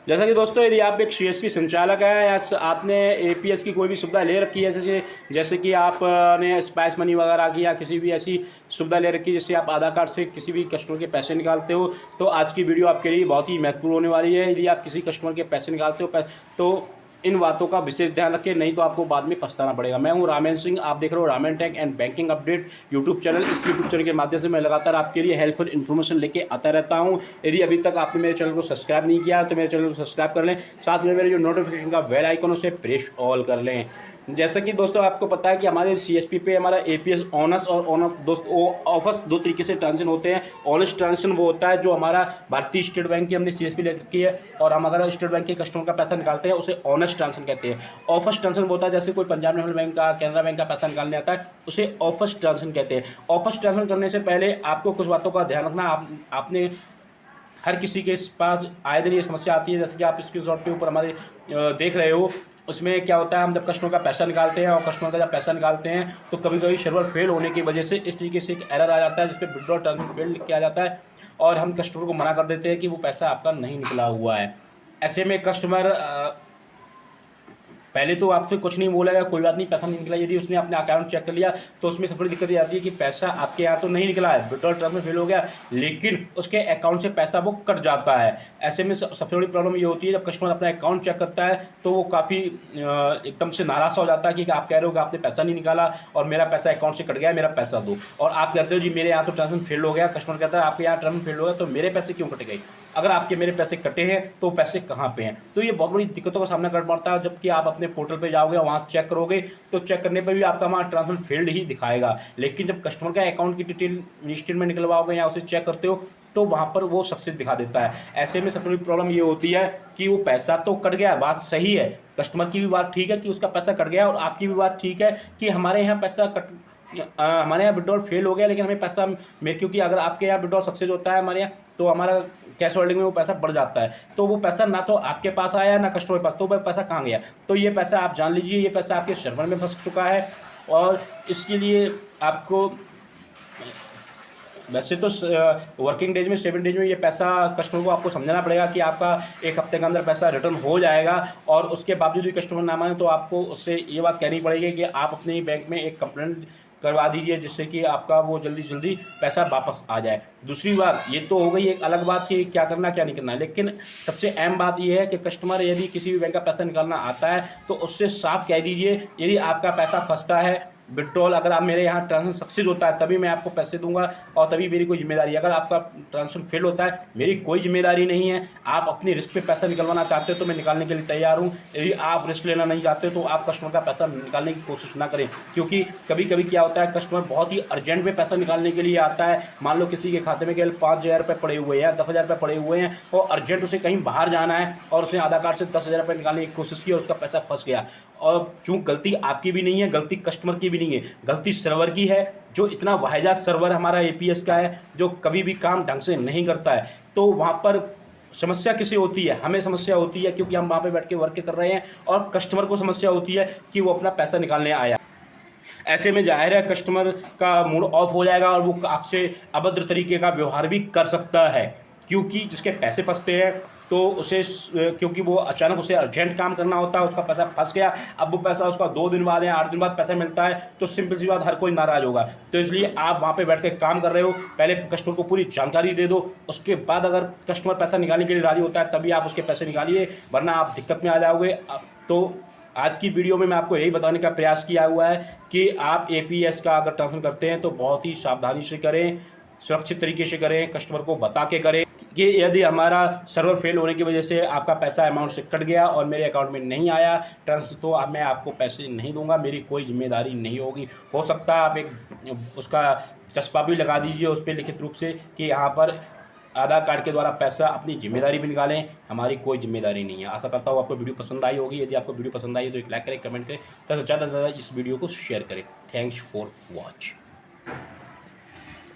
जैसा कि दोस्तों, यदि आप एक सीएसपी संचालक हैं या आपने एपीएस की कोई भी सुविधा ले रखी है, जैसे कि आपने स्पाइस मनी वगैरह की या किसी भी ऐसी सुविधा ले रखी है जिससे आप आधार कार्ड से किसी भी कस्टमर के पैसे निकालते हो, तो आज की वीडियो आपके लिए बहुत ही महत्वपूर्ण होने वाली है। यदि आप किसी कस्टमर के पैसे निकालते हो तो इन बातों का विशेष ध्यान रखें, नहीं तो आपको बाद में पछताना पड़ेगा। मैं हूं रामेन सिंह, आप देख रहे हो Raman tech and banking update YouTube channel. इस यूट्यूब चैनल के माध्यम से मैं लगातार आपके लिए हेल्पफुल इन्फॉर्मेशन लेके आता रहता हूं। यदि अभी तक आपने मेरे चैनल को सब्सक्राइब नहीं किया तो मेरे चैनल को सब्सक्राइब कर लें, साथ में मेरे जो नोटिफिकेशन का बेल आइकन उसे प्रेस ऑल कर लें। जैसा कि दोस्तों आपको पता है कि हमारे सीएसपी पे हमारा एपीएस ऑनर्स और ऑन ऑफर्स दो तरीके से ट्रांजेक्शन होते हैं। ऑनेस्ट ट्रांजेक्शन वो होता है जो हमारा भारतीय स्टेट बैंक की हमने सीएसपी ले रखी है और हम अगर स्टेट बैंक के कस्टमर का पैसा निकालते हैं उसे ऑनेस्ट ट्रांजेक्शन कहते हैं। ऑफर्स ट्रांजेक्शन होता है जैसे कोई पंजाब नेशनल बैंक का, कैनरा बैंक का पैसा निकालने आता है, उसे ऑफर्स ट्रांजेक्शन कहते हैं। ऑफर्स ट्रांजेक्शन करने से पहले आपको कुछ बातों का ध्यान रखना। आपने हर किसी के पास आए दिन ये समस्या आती है, जैसे कि आप स्क्रीनशॉट के ऊपर हमारे देख रहे हो। उसमें क्या होता है, हम जब कस्टमर का पैसा निकालते हैं और कस्टमर का जब पैसा निकालते हैं तो कभी कभी सर्वर फेल होने की वजह से इस तरीके से एक एरर आ जाता है जिसपे विड्रॉल ट्रांजेक्शन फेल लिख के आ जाता है और हम कस्टमर को मना कर देते हैं कि वो पैसा आपका नहीं निकला हुआ है। ऐसे में कस्टमर पहले तो आपसे कुछ नहीं बोलेगा, कोई बात नहीं पैसा नहीं निकला। यदि उसने अपने अकाउंट चेक कर लिया तो उसमें सबसे बड़ी दिक्कत ये आती है कि पैसा आपके यहाँ तो नहीं निकला है, विड्रॉल ट्रांसफर फेल हो गया, लेकिन उसके अकाउंट से पैसा वो कट जाता है। ऐसे में सबसे बड़ी प्रॉब्लम ये होती है जब कस्टमर अपना अकाउंट चेक करता है तो वो काफ़ी एकदम से नाराज़ हो जाता है कि आप कह रहे हो कि आपने पैसा नहीं निकाला और मेरा पैसा अकाउंट से कट गया, मेरा पैसा दो। और आप कहते हो जी मेरे यहाँ तो ट्रांसफर फेल हो गया। कस्टमर कहता है आपके यहाँ ट्रांसफर फेल हो गया तो मेरे पैसे क्यों कट गए? अगर आपके मेरे पैसे कटे हैं तो पैसे कहाँ पे हैं? तो ये बहुत बड़ी दिक्कतों का सामना करना पड़ता है। जबकि आप अपने पोर्टल पे जाओगे, वहाँ चेक करोगे तो चेक करने पर भी आपका वहाँ ट्रांसफर फेल्ड ही दिखाएगा, लेकिन जब कस्टमर का अकाउंट की डिटेल स्टेटमेंट निकलवाओगे या उसे चेक करते हो तो वहाँ पर वो सक्सेस दिखा देता है। ऐसे में सबसे बड़ी प्रॉब्लम ये होती है कि वो पैसा तो कट गया, बात सही है, कस्टमर की भी बात ठीक है कि उसका पैसा कट गया और आपकी भी बात ठीक है कि हमारे यहाँ पैसा हमारे यहाँ विड्रॉल फेल हो गया, लेकिन हमें पैसा क्योंकि अगर आपके यहाँ विड्रॉल सक्सेस होता है हमारे यहाँ तो हमारा कैश होल्डिंग में वो पैसा बढ़ जाता है, तो वो पैसा ना तो आपके पास आया ना कस्टमर के पास, तो वो पैसा कहाँ गया? तो ये पैसा आप जान लीजिए, ये पैसा आपके सर्वर में फंस चुका है। और इसके लिए आपको वैसे तो वर्किंग डेज में 7 डेज में ये पैसा कस्टमर को आपको समझाना पड़ेगा कि आपका 1 हफ्ते के अंदर पैसा रिटर्न हो जाएगा। और उसके बावजूद भी कस्टमर ना माने तो आपको उससे ये बात कहनी पड़ेगी कि आप अपने बैंक में एक कंप्लेंट करवा दीजिए जिससे कि आपका वो जल्दी जल्दी पैसा वापस आ जाए। दूसरी बात ये तो हो गई एक अलग बात कि क्या करना क्या नहीं करना, लेकिन सबसे अहम बात ये है कि कस्टमर यदि किसी भी बैंक का पैसा निकालना आता है तो उससे साफ कह दीजिए यदि आपका पैसा फंसता है विड्रॉल, अगर आप मेरे यहाँ ट्रांजेक्शन सक्सेस होता है तभी मैं आपको पैसे दूंगा और तभी मेरी कोई जिम्मेदारी है। अगर आपका ट्रांजेक्शन फेल होता है मेरी कोई जिम्मेदारी नहीं है। आप अपनी रिस्क पे पैसा निकलवाना चाहते हो तो मैं निकालने के लिए तैयार हूँ। यदि आप रिस्क लेना नहीं चाहते तो आप कस्टमर का पैसा निकालने की कोशिश ना करें, क्योंकि कभी कभी क्या होता है कस्टमर बहुत ही अर्जेंट में पैसा निकालने के लिए आता है। मान लो किसी के खाते में केवल 5,000 रुपये पड़े हुए हैं, 10,000 रुपये पड़े हुए हैं और अर्जेंट उसे कहीं बाहर जाना है और उसने आधार कार्ड से 10,000 रुपये निकालने की कोशिश की और उसका पैसा फंस गया। और चूँकि गलती आपकी भी नहीं है, गलती कस्टमर की भी नहीं है, गलती सर्वर की है जो इतना वाहियात सर्वर हमारा एपीएस का है जो कभी भी काम ढंग से नहीं करता है। तो वहाँ पर समस्या किसे होती है? हमें समस्या होती है क्योंकि हम वहाँ पे बैठ के वर्क कर रहे हैं और कस्टमर को समस्या होती है कि वो अपना पैसा निकालने आया। ऐसे में जाहिर है कस्टमर का मूड ऑफ हो जाएगा और वो आपसे अभद्र तरीके का व्यवहार भी कर सकता है, क्योंकि जिसके पैसे फंसते हैं तो उसे क्योंकि वो अचानक उसे अर्जेंट काम करना होता है, उसका पैसा फंस गया, अब वो पैसा उसका 2 दिन बाद या 8 दिन बाद पैसा मिलता है तो सिंपल सी बात हर कोई नाराज़ होगा। तो इसलिए आप वहाँ पे बैठ के काम कर रहे हो, पहले कस्टमर को पूरी जानकारी दे दो, उसके बाद अगर कस्टमर पैसा निकालने के लिए राज़ी होता है तभी आप उसके पैसे निकालिए, वरना आप दिक्कत में आ जाओगे। तो आज की वीडियो में मैं आपको यही बताने का प्रयास किया हुआ है कि आप एपीएस का अगर ट्रांसफर करते हैं तो बहुत ही सावधानी से करें, सुरक्षित तरीके से करें, कस्टमर को बता के करें कि यदि हमारा सर्वर फेल होने की वजह से आपका पैसा अमाउंट से कट गया और मेरे अकाउंट में नहीं आया ट्रांसफर, तो मैं आपको पैसे नहीं दूंगा, मेरी कोई जिम्मेदारी नहीं होगी। हो सकता है आप एक उसका चस्पा भी लगा दीजिए उस पर लिखित रूप से कि यहाँ पर आधार कार्ड के द्वारा पैसा अपनी जिम्मेदारी भी निकालें, हमारी कोई जिम्मेदारी नहीं है। आशा करता हूँ आपको वीडियो पसंद आई होगी। यदि आपको वीडियो पसंद आई तो एक लाइक करें, कमेंट करें, ज़्यादा से ज़्यादा इस वीडियो को शेयर करें। Thanks for watch.